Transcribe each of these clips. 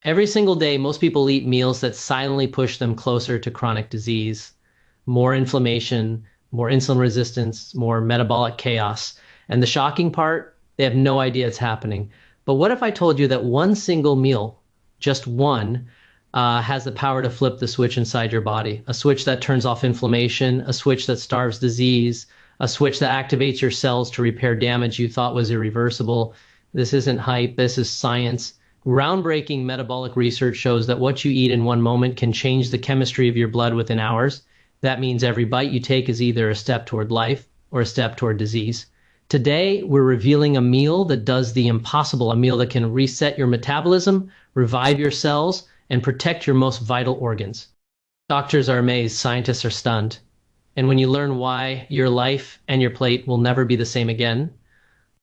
Every single day, most people eat meals that silently push them closer to chronic disease, more inflammation, more insulin resistance, more metabolic chaos. And the shocking part, they have no idea it's happening. But what if I told you that one single meal, just one, has the power to flip the switch inside your body? A switch that turns off inflammation, a switch that starves disease, a switch that activates your cells to repair damage you thought was irreversible. This isn't hype, this is science. Groundbreaking metabolic research shows that what you eat in one moment can change the chemistry of your blood within hours. That means every bite you take is either a step toward life or a step toward disease. Today, we're revealing a meal that does the impossible, a meal that can reset your metabolism, revive your cells, and protect your most vital organs. Doctors are amazed, scientists are stunned. And when you learn why, your life and your plate will never be the same again.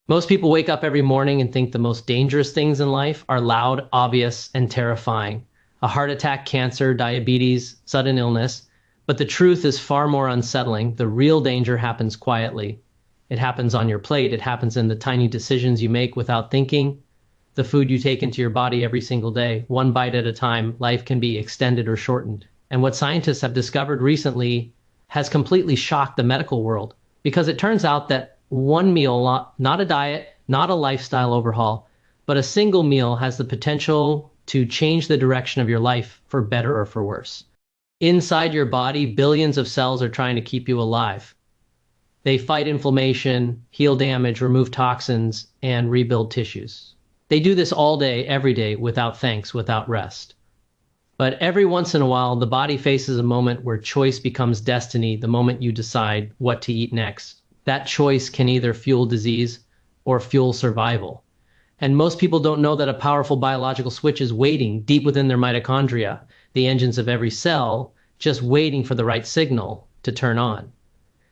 Most people wake up every morning and think the most dangerous things in life are loud, obvious, and terrifying. A heart attack, cancer, diabetes, sudden illness. But the truth is far more unsettling. The real danger happens quietly. It happens on your plate. It happens in the tiny decisions you make without thinking. The food you take into your body every single day, one bite at a time. Life can be extended or shortened. And what scientists have discovered recently has completely shocked the medical world, because it turns out that one meal, not a diet, not a lifestyle overhaul, but a single meal has the potential to change the direction of your life for better or for worse. Inside your body, billions of cells are trying to keep you alive. They fight inflammation, heal damage, remove toxins, and rebuild tissues. They do this all day, every day, without thanks, without rest. But every once in a while, the body faces a moment where choice becomes destiny, the moment you decide what to eat next. That choice can either fuel disease or fuel survival. And most people don't know that a powerful biological switch is waiting deep within their mitochondria, the engines of every cell, just waiting for the right signal to turn on.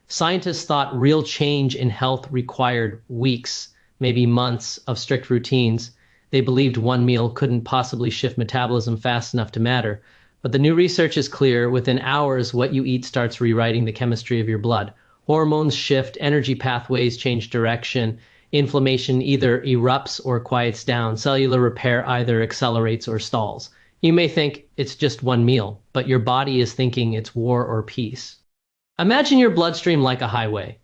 Scientists thought real change in health required weeks, maybe months of strict routines. They believed one meal couldn't possibly shift metabolism fast enough to matter. But the new research is clear. Within hours, what you eat starts rewriting the chemistry of your blood. Hormones shift, energy pathways change direction, inflammation either erupts or quiets down, cellular repair either accelerates or stalls. You may think it's just one meal, but your body is thinking it's war or peace. Imagine your bloodstream like a highway.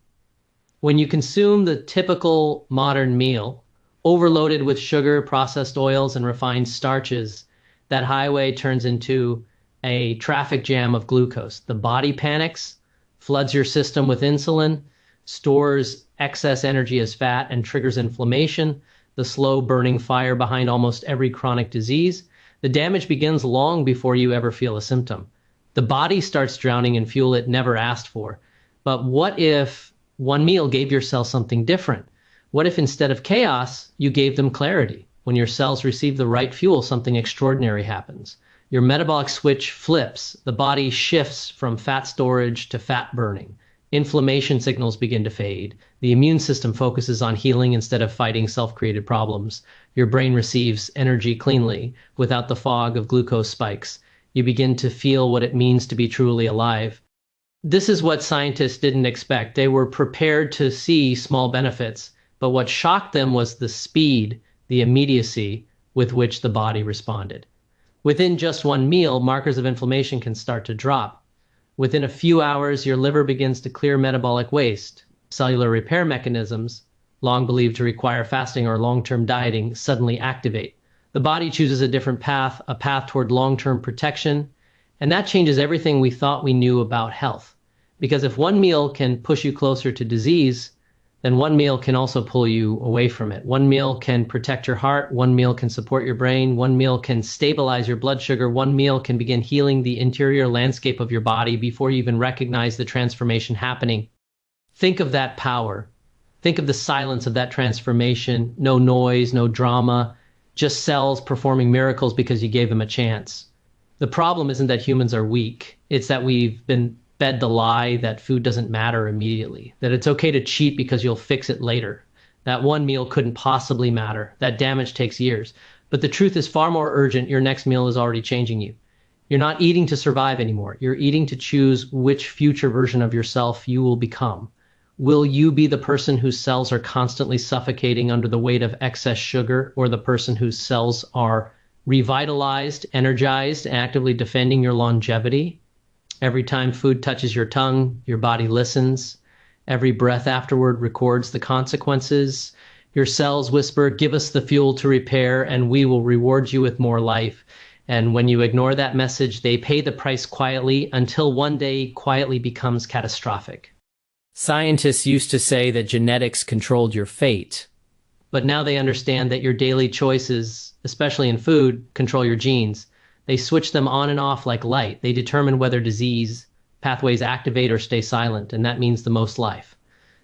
When you consume the typical modern meal, overloaded with sugar, processed oils, and refined starches, that highway turns into a traffic jam of glucose. The body panics, floods your system with insulin, stores excess energy as fat, and triggers inflammation, the slow burning fire behind almost every chronic disease. The damage begins long before you ever feel a symptom. The body starts drowning in fuel it never asked for. But what if one meal gave your cells something different? What if instead of chaos, you gave them clarity? When your cells receive the right fuel, something extraordinary happens. Your metabolic switch flips. The body shifts from fat storage to fat burning. Inflammation signals begin to fade. The immune system focuses on healing instead of fighting self-created problems. Your brain receives energy cleanly, without the fog of glucose spikes. You begin to feel what it means to be truly alive. This is what scientists didn't expect. They were prepared to see small benefits, but what shocked them was the speed, the immediacy with which the body responded. Within just one meal, markers of inflammation can start to drop. Within a few hours, your liver begins to clear metabolic waste. Cellular repair mechanisms, long believed to require fasting or long-term dieting, suddenly activate. The body chooses a different path, a path toward long-term protection, and that changes everything we thought we knew about health. Because if one meal can push you closer to disease, then one meal can also pull you away from it. One meal can protect your heart, one meal can support your brain, one meal can stabilize your blood sugar, one meal can begin healing the interior landscape of your body before you even recognize the transformation happening. Think of that power. Think of the silence of that transformation. No noise, no drama, just cells performing miracles because you gave them a chance. The problem isn't that humans are weak. It's that we've been fed the lie that food doesn't matter immediately, that it's okay to cheat because you'll fix it later, that one meal couldn't possibly matter, that damage takes years. But the truth is far more urgent. Your next meal is already changing you. You're not eating to survive anymore. You're eating to choose which future version of yourself you will become. Will you be the person whose cells are constantly suffocating under the weight of excess sugar, or the person whose cells are revitalized, energized, actively defending your longevity. Every time food touches your tongue, your body listens. Every breath afterward records the consequences. Your cells whisper, "Give us the fuel to repair, and we will reward you with more life." And when you ignore that message, they pay the price quietly until one day quietly becomes catastrophic. Scientists used to say that genetics controlled your fate, but now they understand that your daily choices, especially in food, control your genes. They switch them on and off like light. They determine whether disease pathways activate or stay silent, and that means the most life.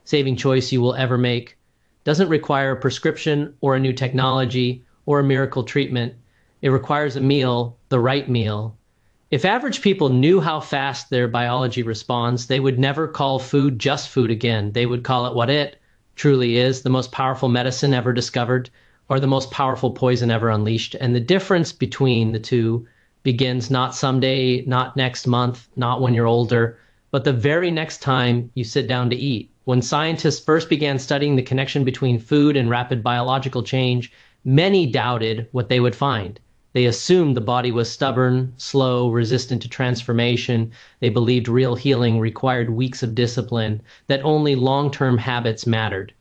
Saving choice you will ever make doesn't require a prescription or a new technology or a miracle treatment. It requires a meal, the right meal. If average people knew how fast their biology responds, they would never call food just food again. They would call it what it truly is, the most powerful medicine ever discovered, or the most powerful poison ever unleashed. And the difference between the two begins not someday, not next month, not when you're older, but the very next time you sit down to eat. When scientists first began studying the connection between food and rapid biological change, many doubted what they would find. They assumed the body was stubborn, slow, resistant to transformation. They believed real healing required weeks of discipline, that only long-term habits mattered.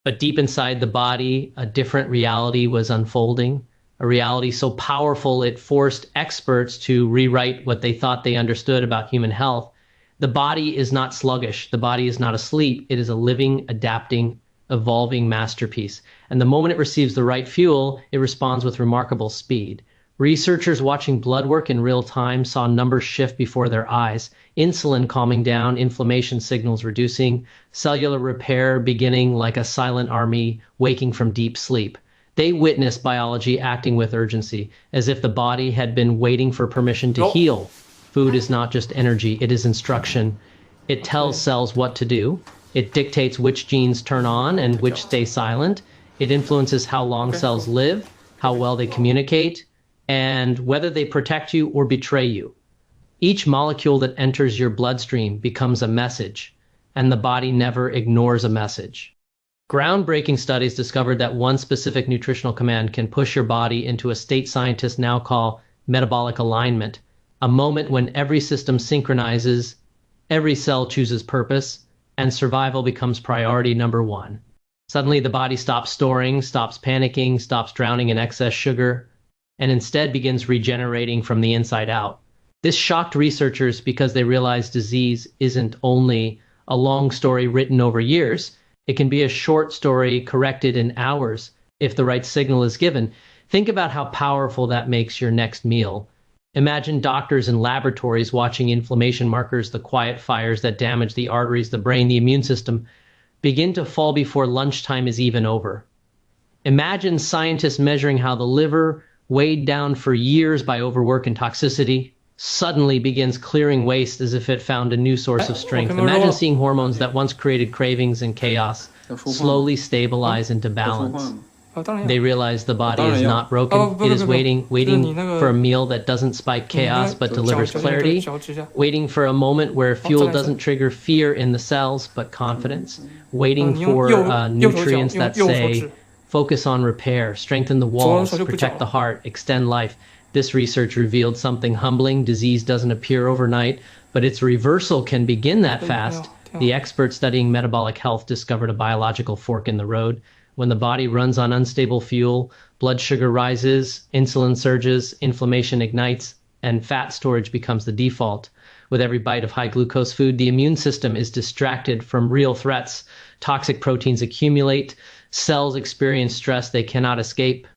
But deep inside the body, a different reality was unfolding, a reality so powerful it forced experts to rewrite what they thought they understood about human health. The body is not sluggish. The body is not asleep. It is a living, adapting, evolving masterpiece. And the moment it receives the right fuel, it responds with remarkable speed. Researchers watching blood work in real time saw numbers shift before their eyes, insulin calming down, inflammation signals reducing, cellular repair beginning like a silent army waking from deep sleep. They witnessed biology acting with urgency, as if the body had been waiting for permission to heal. Food is not just energy, it is instruction. It tells cells what to do. It dictates which genes turn on and which stay silent. It influences how long cells live, how well they communicate, and whether they protect you or betray you. Each molecule that enters your bloodstream becomes a message, and the body never ignores a message. Groundbreaking studies discovered that one specific nutritional command can push your body into a state scientists now call metabolic alignment, a moment when every system synchronizes, every cell chooses purpose, and survival becomes priority number one. Suddenly the body stops storing, stops panicking, stops drowning in excess sugar, and instead begins regenerating from the inside out. This shocked researchers because they realized disease isn't only a long story written over years, it can be a short story corrected in hours if the right signal is given. Think about how powerful that makes your next meal. Imagine doctors in laboratories watching inflammation markers, the quiet fires that damage the arteries, the brain, the immune system, begin to fall before lunchtime is even over. Imagine scientists measuring how the liver, weighed down for years by overwork and toxicity, suddenly begins clearing waste as if it found a new source of strength. Imagine seeing hormones that once created cravings and chaos slowly stabilize into balance. They realize the body is not broken. It is waiting for a meal that doesn't spike chaos but delivers clarity, waiting for a moment where fuel doesn't trigger fear in the cells but confidence, waiting for nutrients that say, focus on repair, strengthen the walls, protect the heart, extend life. This research revealed something humbling. Disease doesn't appear overnight, but its reversal can begin that fast. The experts studying metabolic health discovered a biological fork in the road. When the body runs on unstable fuel, blood sugar rises, insulin surges, inflammation ignites, and fat storage becomes the default. With every bite of high glucose food, the immune system is distracted from real threats. Toxic proteins accumulate, cells experience stress they cannot escape.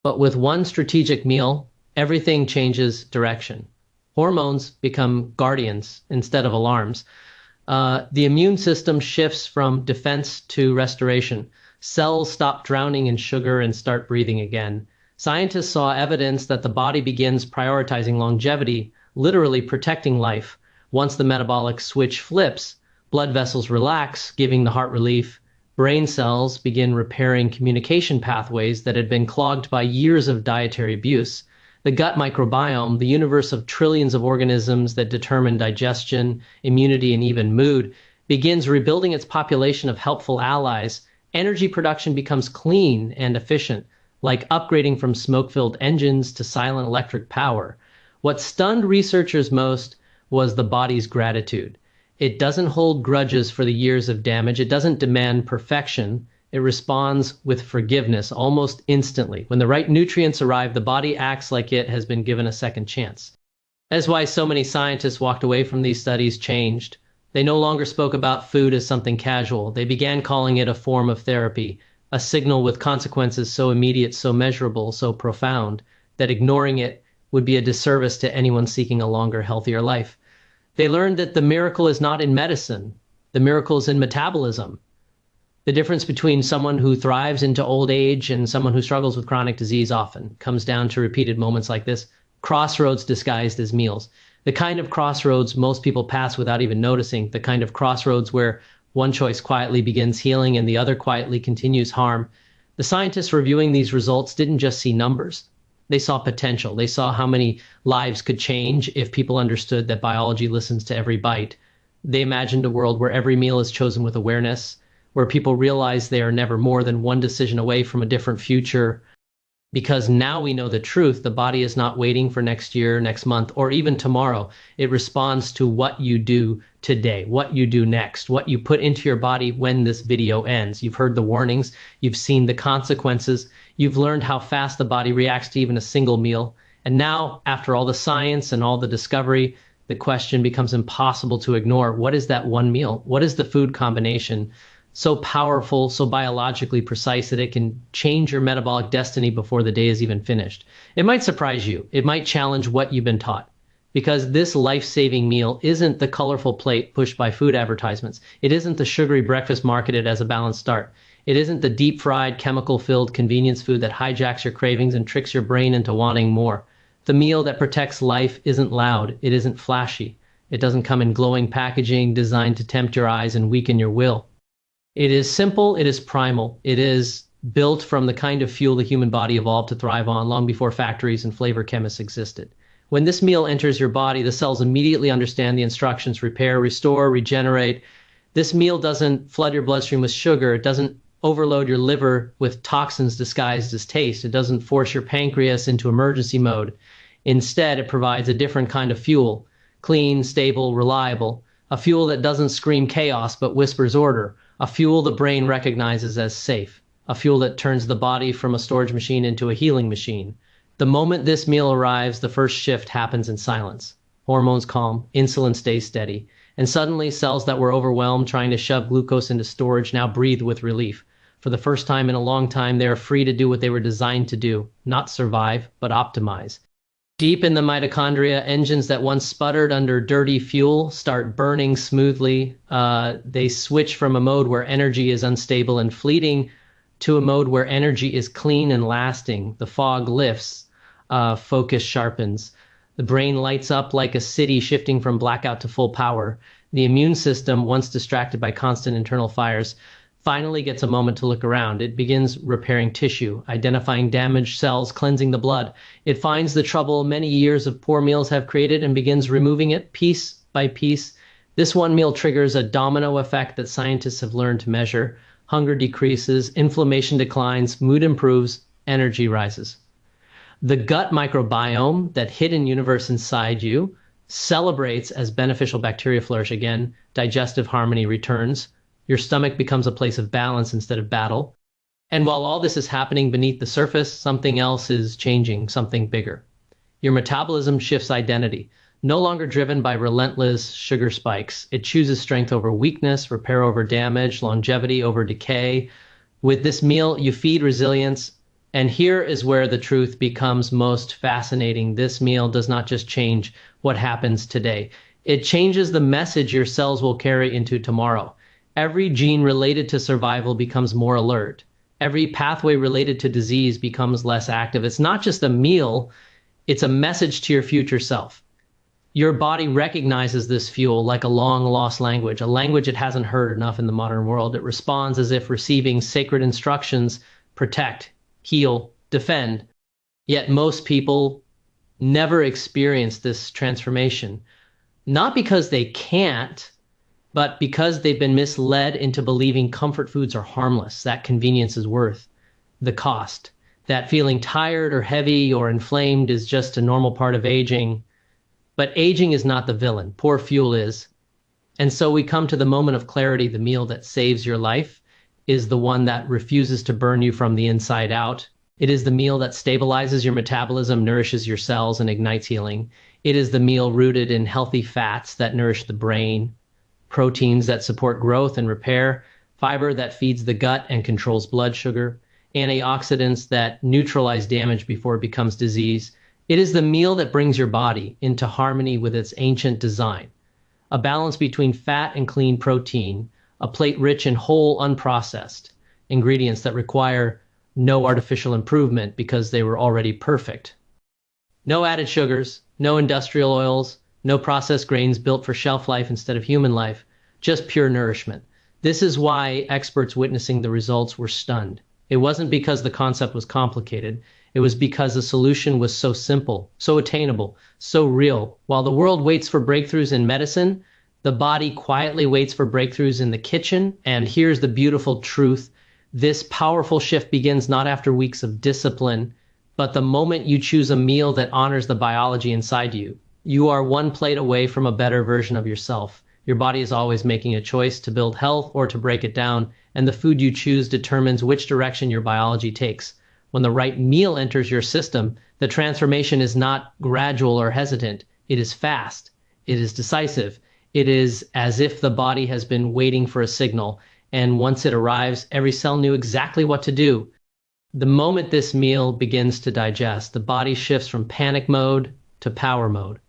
But with one strategic meal, everything changes direction. Hormones become guardians instead of alarms. The immune system shifts from defense to restoration. Cells stop drowning in sugar and start breathing again. Scientists saw evidence that the body begins prioritizing longevity, literally protecting life. Once the metabolic switch flips, blood vessels relax, giving the heart relief. Brain cells begin repairing communication pathways that had been clogged by years of dietary abuse. The gut microbiome, the universe of trillions of organisms that determine digestion, immunity, and even mood, begins rebuilding its population of helpful allies. Energy production becomes clean and efficient. like upgrading from smoke-filled engines to silent electric power. What stunned researchers most was the body's gratitude. It doesn't hold grudges for the years of damage. It doesn't demand perfection. It responds with forgiveness almost instantly. When the right nutrients arrive, the body acts like it has been given a second chance. That's why so many scientists walked away from these studies changed. They no longer spoke about food as something casual. They began calling it a form of therapy, a signal with consequences so immediate, so measurable, so profound, that ignoring it would be a disservice to anyone seeking a longer, healthier life. They learned that the miracle is not in medicine, the miracle is in metabolism. The difference between someone who thrives into old age and someone who struggles with chronic disease often comes down to repeated moments like this, crossroads disguised as meals. The kind of crossroads most people pass without even noticing, the kind of crossroads where one choice quietly begins healing and the other quietly continues harm. The scientists reviewing these results didn't just see numbers. They saw potential. They saw how many lives could change if people understood that biology listens to every bite. They imagined a world where every meal is chosen with awareness, where people realize they are never more than one decision away from a different future. Because now we know the truth, the body is not waiting for next year, next month, or even tomorrow. It responds to what you do today, what you do next, what you put into your body when this video ends. You've heard the warnings, you've seen the consequences, you've learned how fast the body reacts to even a single meal. And now, after all the science and all the discovery, the question becomes impossible to ignore. What is that one meal? What is the food combination? So powerful, so biologically precise that it can change your metabolic destiny before the day is even finished. It might surprise you. It might challenge what you've been taught. Because this life-saving meal isn't the colorful plate pushed by food advertisements. It isn't the sugary breakfast marketed as a balanced start. It isn't the deep-fried, chemical-filled convenience food that hijacks your cravings and tricks your brain into wanting more. The meal that protects life isn't loud. It isn't flashy. It doesn't come in glowing packaging designed to tempt your eyes and weaken your will. It is simple, it is primal, it is built from the kind of fuel the human body evolved to thrive on long before factories and flavor chemists existed. When this meal enters your body, the cells immediately understand the instructions: repair, restore, regenerate. This meal doesn't flood your bloodstream with sugar, it doesn't overload your liver with toxins disguised as taste, it doesn't force your pancreas into emergency mode. Instead, it provides a different kind of fuel, clean, stable, reliable, a fuel that doesn't scream chaos but whispers order. A fuel the brain recognizes as safe, a fuel that turns the body from a storage machine into a healing machine. The moment this meal arrives, the first shift happens in silence. Hormones calm, insulin stays steady, and suddenly cells that were overwhelmed trying to shove glucose into storage now breathe with relief. For the first time in a long time, they are free to do what they were designed to do, not survive, but optimize. Deep in the mitochondria, engines that once sputtered under dirty fuel start burning smoothly. They switch from a mode where energy is unstable and fleeting to a mode where energy is clean and lasting. The fog lifts, focus sharpens. The brain lights up like a city shifting from blackout to full power. The immune system, once distracted by constant internal fires, finally gets a moment to look around. It begins repairing tissue, identifying damaged cells, cleansing the blood. It finds the trouble many years of poor meals have created and begins removing it piece by piece. This one meal triggers a domino effect that scientists have learned to measure. Hunger decreases, inflammation declines, mood improves, energy rises. The gut microbiome, that hidden universe inside you, celebrates as beneficial bacteria flourish again. Digestive harmony returns. Your stomach becomes a place of balance instead of battle. And while all this is happening beneath the surface, something else is changing, something bigger. Your metabolism shifts identity, no longer driven by relentless sugar spikes. It chooses strength over weakness, repair over damage, longevity over decay. With this meal, you feed resilience. And here is where the truth becomes most fascinating. This meal does not just change what happens today. It changes the message your cells will carry into tomorrow. Every gene related to survival becomes more alert. Every pathway related to disease becomes less active. It's not just a meal, it's a message to your future self. Your body recognizes this fuel like a long lost language, a language it hasn't heard enough in the modern world. It responds as if receiving sacred instructions: protect, heal, defend. Yet most people never experience this transformation. Not because they can't, but because they've been misled into believing comfort foods are harmless, that convenience is worth the cost. That feeling tired or heavy or inflamed is just a normal part of aging. But aging is not the villain, poor fuel is. And so we come to the moment of clarity. The meal that saves your life is the one that refuses to burn you from the inside out. It is the meal that stabilizes your metabolism, nourishes your cells, and ignites healing. It is the meal rooted in healthy fats that nourish the brain, proteins that support growth and repair, fiber that feeds the gut and controls blood sugar, antioxidants that neutralize damage before it becomes disease. It is the meal that brings your body into harmony with its ancient design, a balance between fat and clean protein, a plate rich in whole, unprocessed ingredients that require no artificial improvement because they were already perfect. No added sugars, no industrial oils, no processed grains built for shelf life instead of human life, just pure nourishment. This is why experts witnessing the results were stunned. It wasn't because the concept was complicated. It was because the solution was so simple, so attainable, so real. While the world waits for breakthroughs in medicine, the body quietly waits for breakthroughs in the kitchen. And here's the beautiful truth. This powerful shift begins not after weeks of discipline, but the moment you choose a meal that honors the biology inside you. You are one plate away from a better version of yourself. Your body is always making a choice to build health or to break it down, and the food you choose determines which direction your biology takes. When the right meal enters your system, the transformation is not gradual or hesitant. It is fast. It is decisive. It is as if the body has been waiting for a signal, and once it arrives, every cell knew exactly what to do. The moment this meal begins to digest, the body shifts from panic mode to power mode.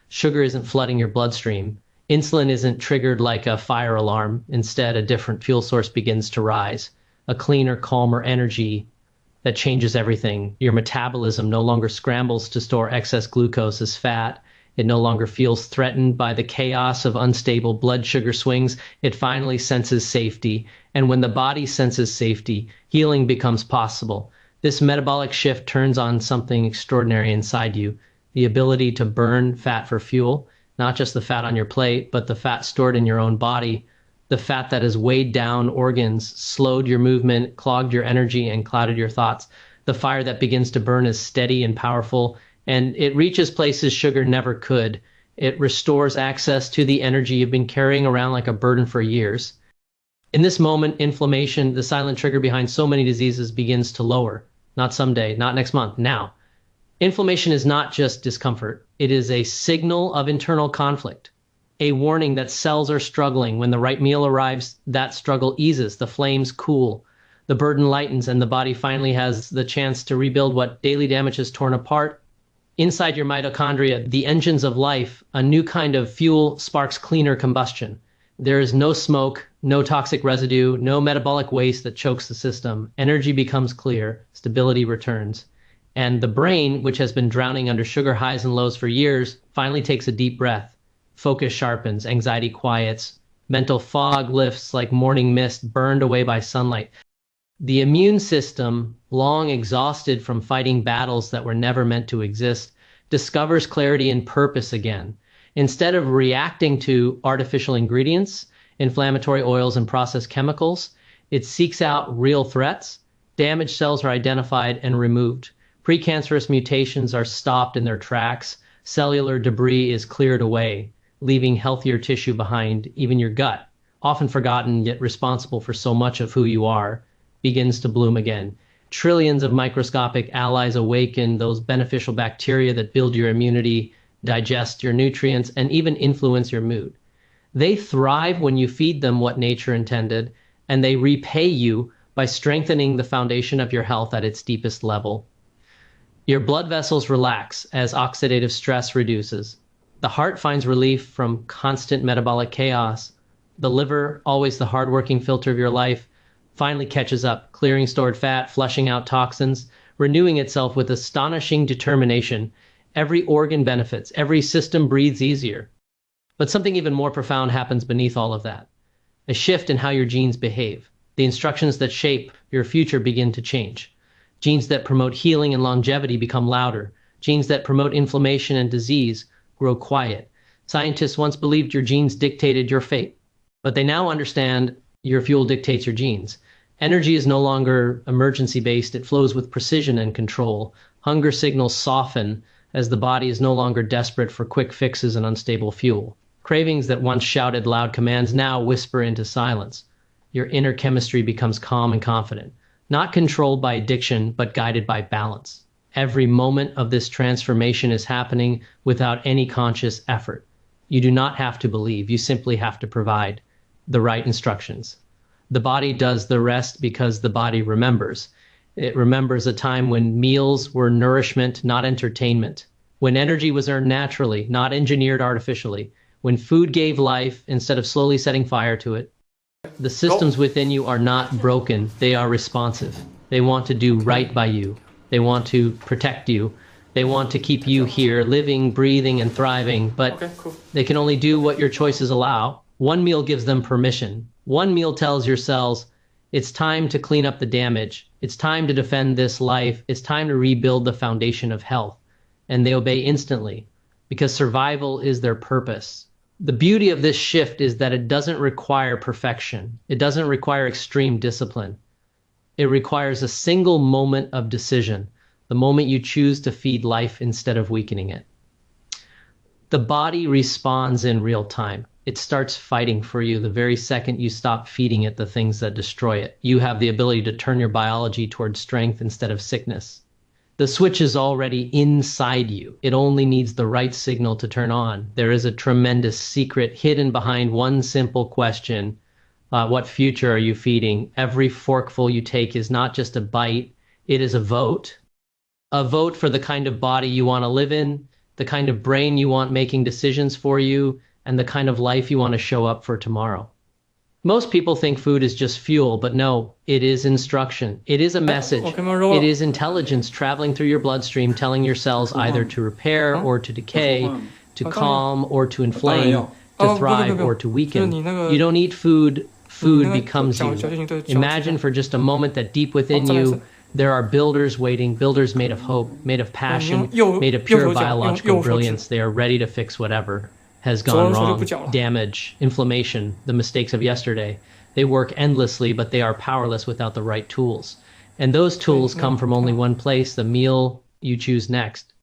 Sugar isn't flooding your bloodstream. Insulin isn't triggered like a fire alarm. Instead, a different fuel source begins to rise, a cleaner, calmer energy that changes everything. Your metabolism no longer scrambles to store excess glucose as fat. It no longer feels threatened by the chaos of unstable blood sugar swings. It finally senses safety. And when the body senses safety, healing becomes possible. This metabolic shift turns on something extraordinary inside you, the ability to burn fat for fuel, not just the fat on your plate, but the fat stored in your own body, the fat that has weighed down organs, slowed your movement, clogged your energy, and clouded your thoughts. The fire that begins to burn is steady and powerful, and it reaches places sugar never could. It restores access to the energy you've been carrying around like a burden for years. In this moment, inflammation, the silent trigger behind so many diseases, begins to lower. Not someday, not next month, now. Inflammation is not just discomfort. It is a signal of internal conflict, a warning that cells are struggling. When the right meal arrives, that struggle eases, the flames cool, the burden lightens, and the body finally has the chance to rebuild what daily damage has torn apart. Inside your mitochondria, the engines of life, a new kind of fuel sparks cleaner combustion. There is no smoke, no toxic residue, no metabolic waste that chokes the system. Energy becomes clear, stability returns. And the brain, which has been drowning under sugar highs and lows for years, finally takes a deep breath. Focus sharpens, anxiety quiets, mental fog lifts like morning mist burned away by sunlight. The immune system, long exhausted from fighting battles that were never meant to exist, discovers clarity and purpose again. Instead of reacting to artificial ingredients, inflammatory oils, and processed chemicals, it seeks out real threats. Damaged cells are identified and removed. Precancerous mutations are stopped in their tracks. Cellular debris is cleared away, leaving healthier tissue behind. Even your gut, often forgotten yet responsible for so much of who you are, begins to bloom again. Trillions of microscopic allies awaken, those beneficial bacteria that build your immunity, digest your nutrients, and even influence your mood. They thrive when you feed them what nature intended, and they repay you by strengthening the foundation of your health at its deepest level. Your blood vessels relax as oxidative stress reduces. The heart finds relief from constant metabolic chaos. The liver, always the hardworking filter of your life, finally catches up, clearing stored fat, flushing out toxins, renewing itself with astonishing determination. Every organ benefits, every system breathes easier. But something even more profound happens beneath all of that. A shift in how your genes behave. The instructions that shape your future begin to change. Genes that promote healing and longevity become louder. Genes that promote inflammation and disease grow quiet. Scientists once believed your genes dictated your fate, but they now understand your fuel dictates your genes. Energy is no longer emergency based, it flows with precision and control. Hunger signals soften as the body is no longer desperate for quick fixes and unstable fuel. Cravings that once shouted loud commands now whisper into silence. Your inner chemistry becomes calm and confident, not controlled by addiction, but guided by balance. Every moment of this transformation is happening without any conscious effort. You do not have to believe, you simply have to provide the right instructions. The body does the rest because the body remembers. It remembers a time when meals were nourishment, not entertainment. When energy was earned naturally, not engineered artificially. When food gave life instead of slowly setting fire to it. The systems within you are not broken, they are responsive. They want to do right by you. They want to protect you. They want to keep you here, living, breathing, and thriving, but they can only do what your choices allow. One meal gives them permission. One meal tells your cells, it's time to clean up the damage. It's time to defend this life. It's time to rebuild the foundation of health. And they obey instantly because survival is their purpose. The beauty of this shift is that it doesn't require perfection. It doesn't require extreme discipline. It requires a single moment of decision, the moment you choose to feed life instead of weakening it. The body responds in real time. It starts fighting for you the very second you stop feeding it the things that destroy it. You have the ability to turn your biology towards strength instead of sickness. The switch is already inside you. It only needs the right signal to turn on. There is a tremendous secret hidden behind one simple question. What future are you feeding? Every forkful you take is not just a bite, it is a vote. A vote for the kind of body you want to live in, the kind of brain you want making decisions for you, and the kind of life you want to show up for tomorrow. Most people think food is just fuel, but no, it is instruction. It is a message. It is intelligence traveling through your bloodstream, telling your cells either to repair or to decay, to calm or to inflame, to thrive or to weaken. You don't eat food, food becomes you. Imagine for just a moment that deep within you, there are builders waiting, builders made of hope, made of passion, made of pure biological brilliance. They are ready to fix whatever has gone wrong, damage, inflammation, the mistakes of yesterday. They work endlessly, but they are powerless without the right tools. And those tools come from only one place, the meal you choose next.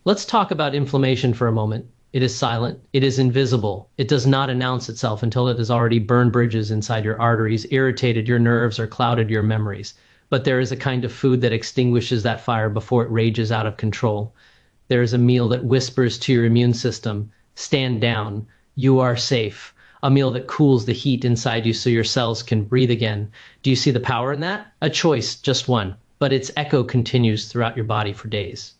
Let's talk about inflammation for a moment. It is silent. It is invisible. It does not announce itself until it has already burned bridges inside your arteries, irritated your nerves, or clouded your memories. But there is a kind of food that extinguishes that fire before it rages out of control. There is a meal that whispers to your immune system, stand down, you are safe. A meal that cools the heat inside you so your cells can breathe again. Do you see the power in that? A choice, just one, but its echo continues throughout your body for days.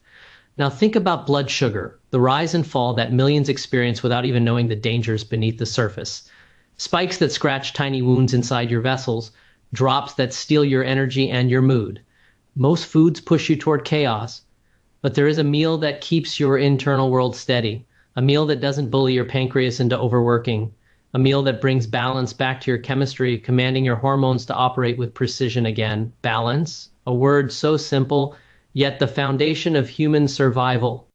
Now think about blood sugar, the rise and fall that millions experience without even knowing the dangers beneath the surface. Spikes that scratch tiny wounds inside your vessels, drops that steal your energy and your mood. Most foods push you toward chaos, but there is a meal that keeps your internal world steady. A meal that doesn't bully your pancreas into overworking. A meal that brings balance back to your chemistry, commanding your hormones to operate with precision again. Balance, a word so simple, yet the foundation of human survival.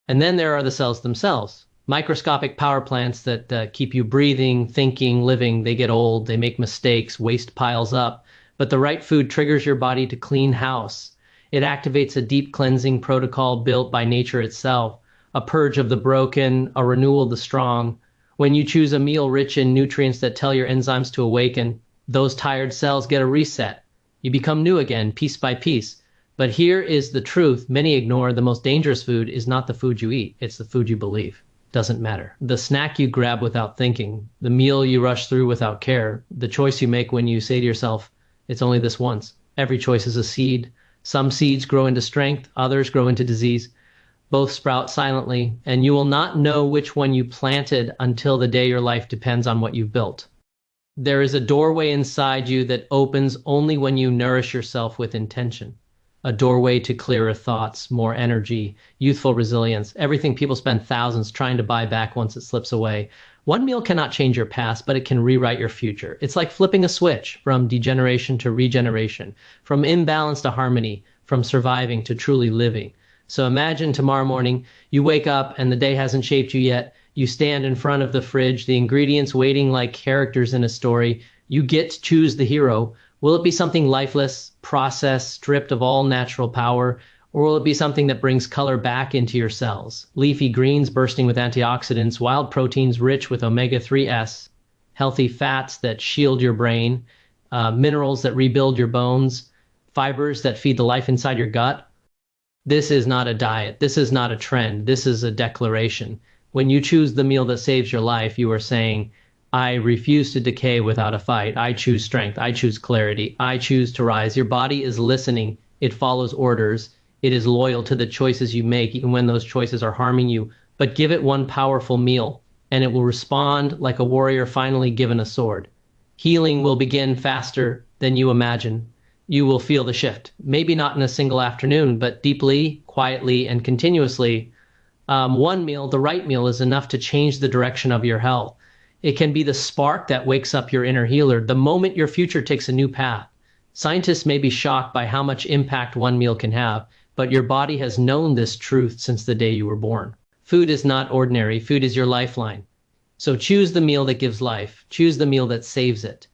And then there are the cells themselves. Microscopic power plants that keep you breathing, thinking, living. They get old, they make mistakes, waste piles up. But the right food triggers your body to clean house. It activates a deep cleansing protocol built by nature itself. A purge of the broken, a renewal of the strong. When you choose a meal rich in nutrients that tell your enzymes to awaken, those tired cells get a reset. You become new again, piece by piece. But here is the truth many ignore. The most dangerous food is not the food you eat, it's the food you believe. Doesn't matter. The snack you grab without thinking, the meal you rush through without care, the choice you make when you say to yourself, it's only this once. Every choice is a seed. Some seeds grow into strength, others grow into disease. Both sprout silently, and you will not know which one you planted until the day your life depends on what you've built. There is a doorway inside you that opens only when you nourish yourself with intention. A doorway to clearer thoughts, more energy, youthful resilience, everything people spend thousands trying to buy back once it slips away. One meal cannot change your past, but it can rewrite your future. It's like flipping a switch from degeneration to regeneration, from imbalance to harmony, from surviving to truly living. So imagine tomorrow morning, you wake up and the day hasn't shaped you yet. You stand in front of the fridge, the ingredients waiting like characters in a story. You get to choose the hero. Will it be something lifeless, processed, stripped of all natural power, or will it be something that brings color back into your cells? Leafy greens bursting with antioxidants, wild proteins rich with omega 3s, healthy fats that shield your brain, minerals that rebuild your bones, fibers that feed the life inside your gut. This is not a diet. This is not a trend. This is a declaration. When you choose the meal that saves your life, you are saying, I refuse to decay without a fight. I choose strength. I choose clarity. I choose to rise. Your body is listening. It follows orders. It is loyal to the choices you make, even when those choices are harming you. But give it one powerful meal, and it will respond like a warrior finally given a sword. Healing will begin faster than you imagine. You will feel the shift. Maybe not in a single afternoon, but deeply, quietly, and continuously. One meal, the right meal, is enough to change the direction of your health. It can be the spark that wakes up your inner healer, the moment your future takes a new path. Scientists may be shocked by how much impact one meal can have, but your body has known this truth since the day you were born. Food is not ordinary, food is your lifeline. So choose the meal that gives life, choose the meal that saves it.